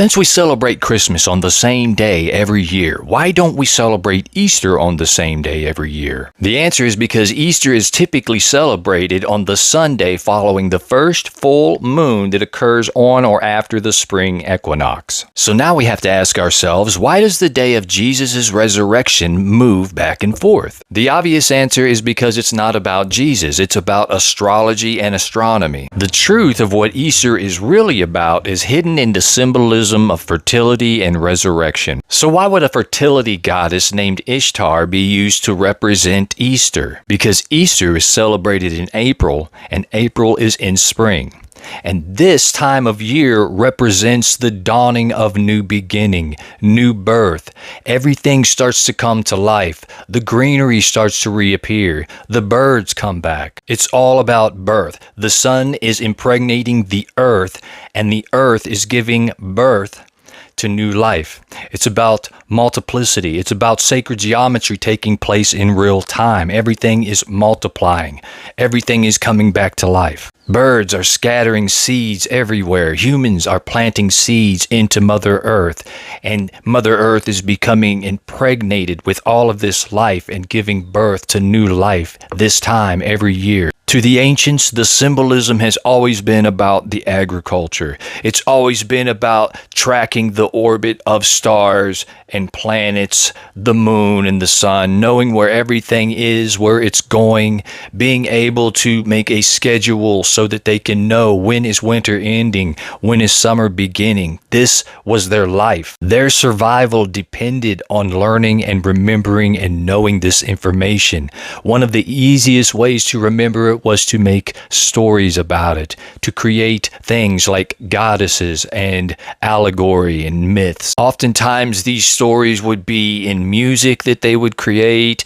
Since we celebrate Christmas on the same day every year, why don't we celebrate Easter on the same day every year? The answer is because Easter is typically celebrated on the Sunday following the first full moon that occurs on or after the spring equinox. So now we have to ask ourselves, why does the day of Jesus' resurrection move back and forth? The obvious answer is because it's not about Jesus, it's about astrology and astronomy. The truth of what Easter is really about is hidden in the symbolism of fertility and resurrection. So why would a fertility goddess named Ishtar be used to represent Easter? Because Easter is celebrated in April, and April is in spring. And this time of year represents the dawning of new beginning, new birth. Everything starts to come to life. The greenery starts to reappear. The birds come back. It's all about birth. The sun is impregnating the earth, and the earth is giving birth to new life. It's about multiplicity. It's about sacred geometry taking place in real time. Everything is multiplying. Everything is coming back to life. Birds are scattering seeds everywhere. Humans are planting seeds into Mother Earth. And Mother Earth is becoming impregnated with all of this life and giving birth to new life this time every year. To the ancients, the symbolism has always been about the agriculture. It's always been about tracking the orbit of stars and planets, the moon and the sun, knowing where everything is, where it's going, being able to make a schedule so that they can know when is winter ending, when is summer beginning. This was their life. Their survival depended on learning and remembering and knowing this information. One of the easiest ways to remember it was to make stories about it, to create things like goddesses and allegory and myths. Oftentimes these stories would be in music that they would create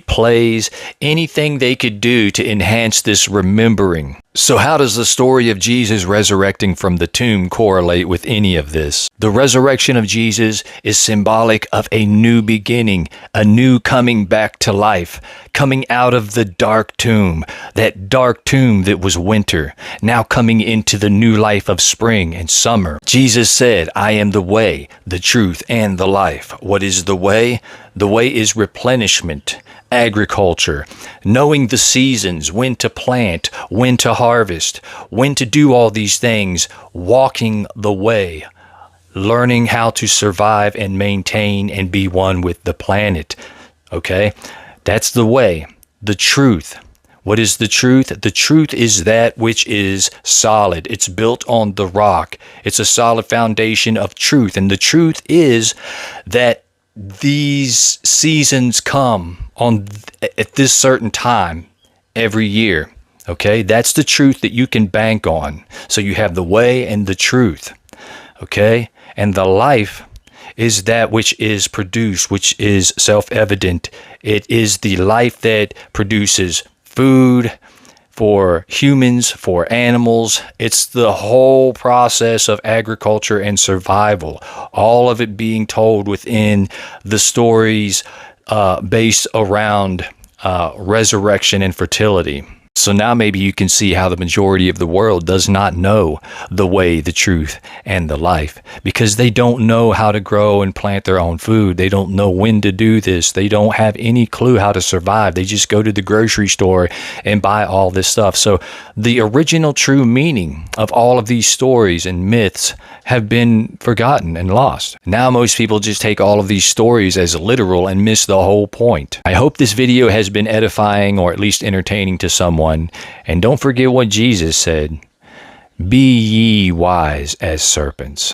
plays, anything they could do to enhance this remembering. So how does the story of Jesus resurrecting from the tomb correlate with any of this? The resurrection of Jesus is symbolic of a new beginning, a new coming back to life, coming out of the dark tomb that was winter, now coming into the new life of spring and summer. Jesus said, "I am the way, the truth, and the life." What is the way? The way is replenishment, agriculture, knowing the seasons, when to plant, when to harvest, when to do all these things, walking the way, learning how to survive and maintain and be one with the planet. Okay? That's the way. The truth. What is the truth? The truth is that which is solid. It's built on the rock. It's a solid foundation of truth. And the truth is that these seasons come at this certain time every year. Okay? That's the truth that you can bank on. So you have the way and the truth. Okay? And the life is that which is produced, which is self-evident. It is the life that produces food for humans, for animals. It's the whole process of agriculture and survival. All of it being told within the stories based around resurrection and fertility. So now maybe you can see how the majority of the world does not know the way, the truth, and the life, because they don't know how to grow and plant their own food. They don't know when to do this. They don't have any clue how to survive. They just go to the grocery store and buy all this stuff. So the original true meaning of all of these stories and myths have been forgotten and lost. Now most people just take all of these stories as literal and miss the whole point. I hope this video has been edifying or at least entertaining to someone. And don't forget what Jesus said, "Be ye wise as serpents."